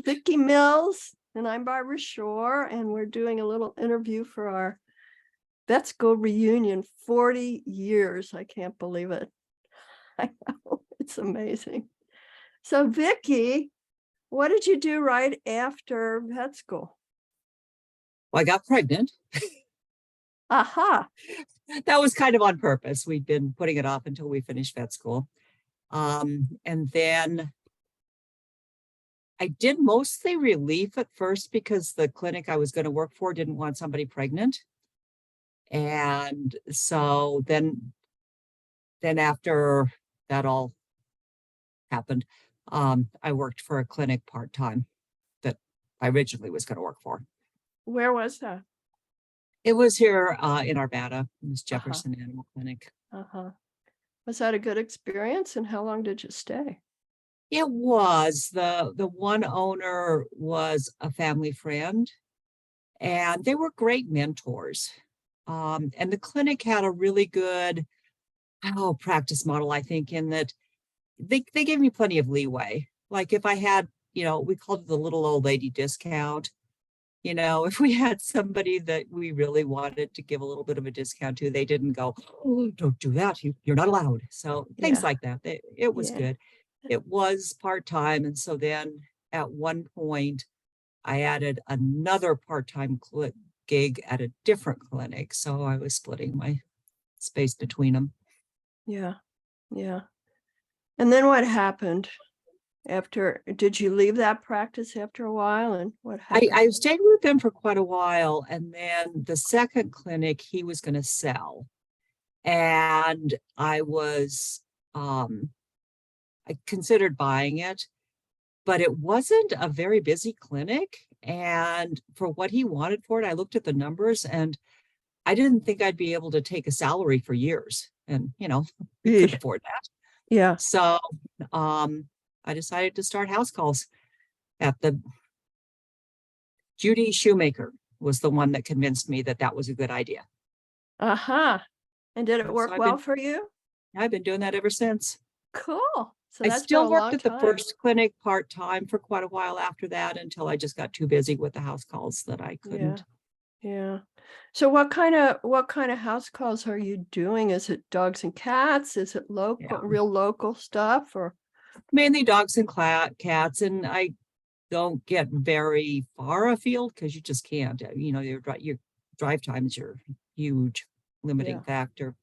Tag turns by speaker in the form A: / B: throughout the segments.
A: Vicky Mills, and I'm Barbara Shor, and we're doing a little interview for our Vet School reunion. 40 years. I can't believe it. I know, it's amazing. So Vicky, what did you do right after vet school?
B: Well, I got pregnant.
A: Aha.
B: That was kind of on purpose. We'd been putting it off until we finished vet school. And then I did mostly relief at first because the clinic I was going to work for didn't want somebody pregnant. And so then after that all happened, I worked for a clinic part-time that I originally was going to work for.
A: Where was that?
B: It was here in Arvada. It was Jefferson Animal Clinic.
A: Was that a good experience, and how long did you stay?
B: It was. The one owner was a family friend, and they were great mentors. And the clinic had a really good practice model, I think, in that they gave me plenty of leeway. Like if I had, we called it the little old lady discount. If we had somebody that we really wanted to give a little bit of a discount to, they didn't go, "Oh, don't do that. You're not allowed." So things like that. It was good. It was part-time. And so then at one point, I added another part-time gig at a different clinic. So I was splitting my space between them.
A: Yeah. And then what happened? Did you leave that practice after a while, and what happened?
B: I stayed with them for quite a while, and then the second clinic he was going to sell, and I considered buying it, but it wasn't a very busy clinic, and for what he wanted for it, I looked at the numbers, and I didn't think I'd be able to take a salary for years, and we could afford that.
A: Yeah.
B: So I decided to start house calls at the Judy Shoemaker was the one that convinced me that was a good idea.
A: And did it work well for you?
B: I've been doing that ever since.
A: Cool. So
B: I still worked at the first clinic part-time for quite a while after that, until I just got too busy with the house calls that I couldn't.
A: Yeah. So what kind of house calls are you doing? Is it dogs and cats? Is it local, real local stuff, or?
B: Mainly dogs and cats, and I don't get very far afield because you just can't. Your drive time is your huge limiting factor.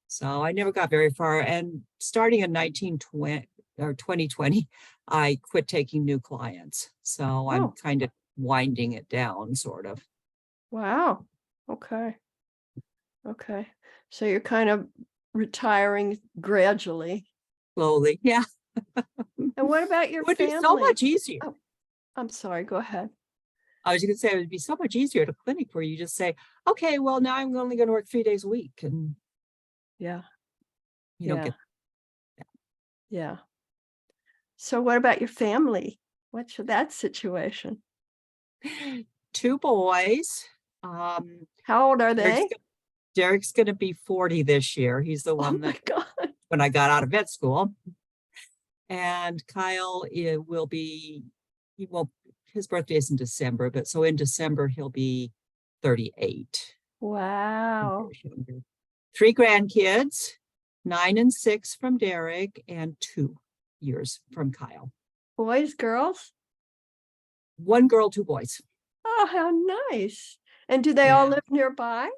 B: So I never got very far. And starting in 2020, I quit taking new clients. So I'm kind of winding it down, sort of.
A: Wow. Okay. So you're kind of retiring gradually.
B: Slowly, yeah.
A: And what about your family?
B: It would be so much easier.
A: Oh, I'm sorry, go ahead.
B: I was going to say it would be so much easier at a clinic where you just say, okay, well, now I'm only going to work 3 days a week. And you don't get.
A: Yeah. So what about your family? What's that situation?
B: 2 boys.
A: How old are they?
B: Derek's going to be 40 this year. He's the one that when I got out of vet school. And Kyle his birthday is in December, but so in December he'll be 38.
A: Wow.
B: 3 grandkids, 9 and 6 from Derek, and 2 years from Kyle.
A: Boys, girls?
B: 1 girl, 2 boys.
A: Oh, how nice. And do they all live nearby?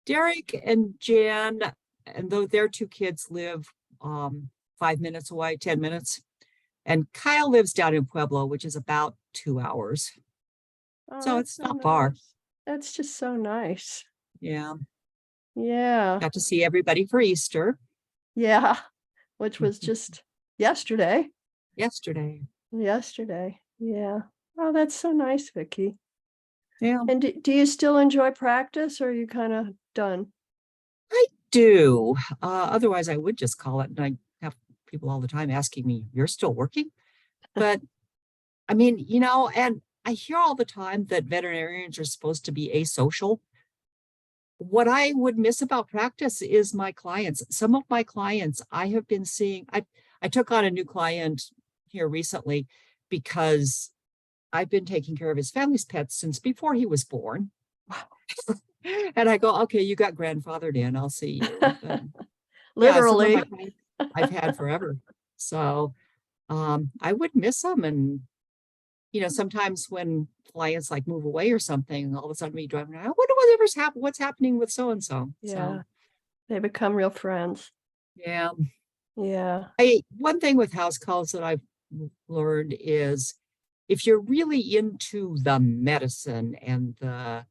B: Derek and Jan, and though their 2 kids live 5 minutes away, 10 minutes. And Kyle lives down in Pueblo, which is about 2 hours. So it's not far.
A: That's just so nice.
B: Yeah.
A: Got
B: to see everybody for Easter.
A: Yeah, which was just yesterday.
B: Yesterday.
A: Yeah. Oh, that's so nice, Vicky.
B: Yeah.
A: And do you still enjoy practice, or are you kind of done?
B: I do. Otherwise, I would just call it. And I have people all the time asking me, "You're still working?" But I mean, and I hear all the time that veterinarians are supposed to be asocial. What I would miss about practice is my clients. Some of my clients I have been seeing, I took on a new client here recently, because I've been taking care of his family's pets since before he was born. And I go, okay, you got grandfathered in, I'll see you. But yeah, some of
A: Literally.
B: my clients I've had forever. So I would miss them. And, sometimes when clients like move away or something, all of a sudden me driving around, I wonder what's happening with so-and-so.
A: Yeah.
B: So
A: They become real friends.
B: yeah.
A: Yeah.
B: One thing with house calls that I've learned is if you're really into the medicine and the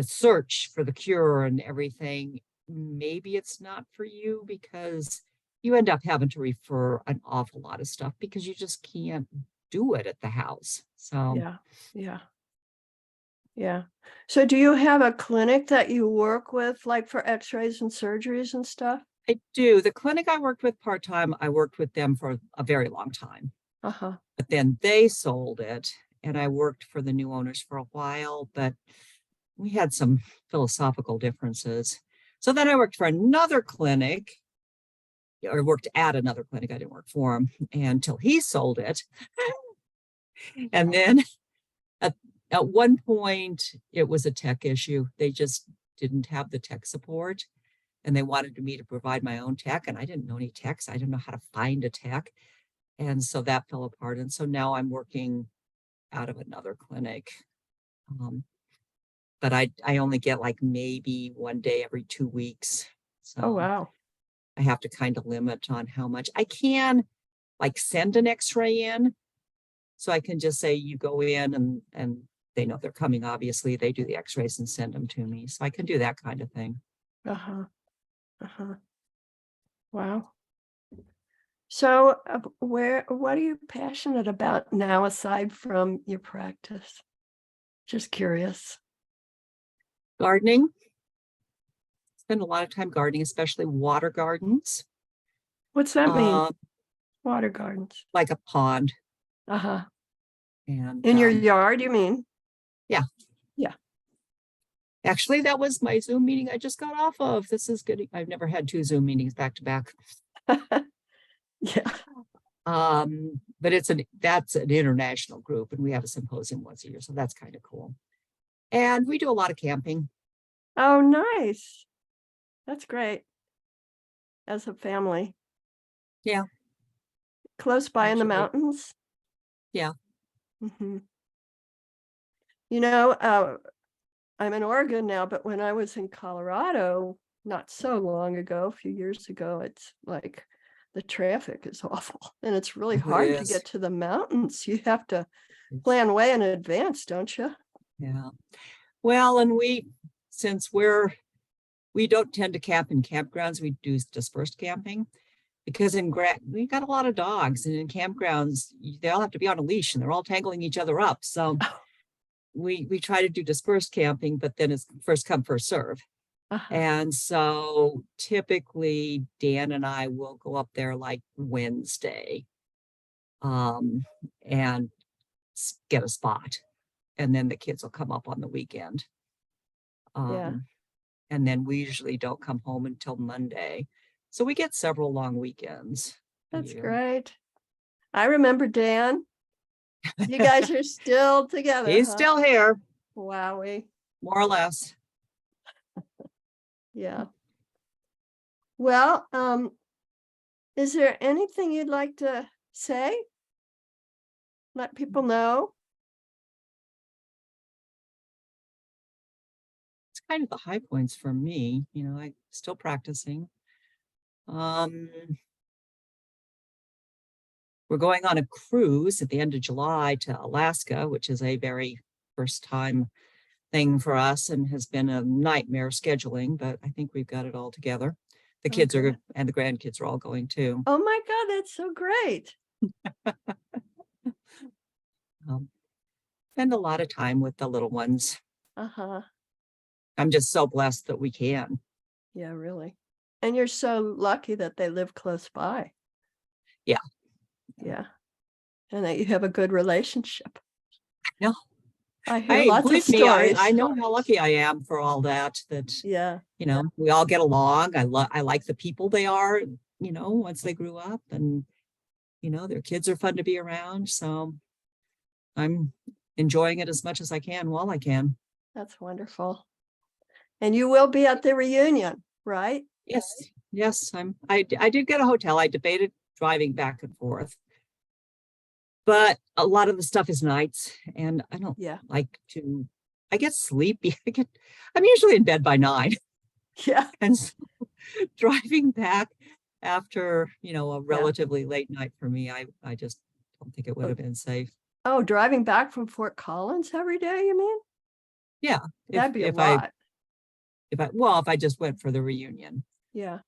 B: search for the cure and everything, maybe it's not for you, because you end up having to refer an awful lot of stuff because you just can't do it at the house. So
A: Yeah. Yeah. Yeah. So do you have a clinic that you work with, like for x-rays and surgeries and stuff?
B: I do. The clinic I worked with part-time, I worked with them for a very long time,
A: Uh-huh.
B: but then they sold it and I worked for the new owners for a while, but we had some philosophical differences. So then I worked for another clinic, or worked at another clinic. I didn't work for him until he sold it. And then at one point, it was a tech issue. They just didn't have the tech support, and they wanted me to provide my own tech. And I didn't know any techs. I didn't know how to find a tech. And so that fell apart. And so now I'm working out of another clinic. But I only get like maybe one day every 2 weeks.
A: Oh,
B: So
A: wow.
B: I have to kind of limit on how much I can like send an x-ray in. So I can just say, you go in and they know they're coming. Obviously, they do the x-rays and send them to me. So I can do that kind of thing.
A: Uh-huh. Uh-huh. Wow. So what are you passionate about now aside from your practice? Just curious.
B: Gardening. Spend a lot of time gardening, especially water gardens.
A: What's that mean? Water gardens.
B: Like a pond.
A: Uh-huh.
B: And
A: In your yard, you mean?
B: Yeah.
A: Yeah.
B: Actually, that was my Zoom meeting I just got off of. This is good. I've never had 2 Zoom meetings back to back.
A: Yeah.
B: But that's an international group, and we have a symposium once a year, so that's kind of cool. And we do a lot of camping.
A: Oh, nice. That's great. As a family.
B: Yeah.
A: Close by in the
B: Actually,
A: mountains.
B: yeah.
A: Mm-hmm. You know, I'm in Oregon now, but when I was in Colorado, not so long ago, a few years ago, it's like the traffic is awful and it's really
B: It
A: hard to
B: is.
A: get to the mountains. You have to plan way in advance, don't you?
B: Yeah. Well, and since we don't tend to camp in campgrounds, we do dispersed camping, because we got a lot of dogs, and in campgrounds, they all have to be on a leash and they're all tangling each other up. So we try to do dispersed camping, but then it's first come, first serve.
A: Uh-huh.
B: And so typically Dan and I will go up there like Wednesday, and get a spot. And then the kids will come up on the weekend.
A: Yeah,
B: And then we usually don't come home until Monday. So we get several long weekends a
A: that's
B: year.
A: great. I remember Dan. You guys are still together,
B: He's
A: huh?
B: still here,
A: Wowie.
B: more or less.
A: Yeah. Well, is there anything you'd like to say? Let people know?
B: It's kind of the high points for me. I'm still practicing. We're going on a cruise at the end of July to Alaska, which is a very first time thing for us and has been a nightmare scheduling, but I think we've got it all together. The kids
A: Okay.
B: and the grandkids are all going too.
A: Oh my God, that's so great.
B: Spend a lot of time with the little ones.
A: Uh-huh.
B: I'm just so blessed that we can.
A: Yeah, really. And you're so lucky that they live close by.
B: Yeah.
A: Yeah. And that you have a good relationship.
B: No.
A: I hear
B: Hey,
A: lots of
B: believe me,
A: stories.
B: I know how lucky I am for all that,
A: Yeah.
B: we all get along. I like the people they are, once they grew up, and, their kids are fun to be around. So I'm enjoying it as much as I can while I can.
A: That's wonderful. And you will be at the reunion, right?
B: Yes, yes, I did get a hotel. I debated driving back and forth, but a lot of the stuff is nights and I don't
A: Yeah.
B: like to, I get sleepy. I'm usually in bed by 9.
A: Yeah.
B: And so driving back after, a
A: Yeah.
B: relatively late night for me, I just don't think it would have been safe.
A: Oh, driving back from Fort Collins every day, you mean?
B: Yeah,
A: That'd be a lot.
B: if I just went for the reunion
A: Yeah.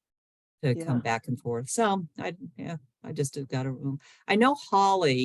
B: to
A: Yeah.
B: come back and forth. So I just got a room. I know Holly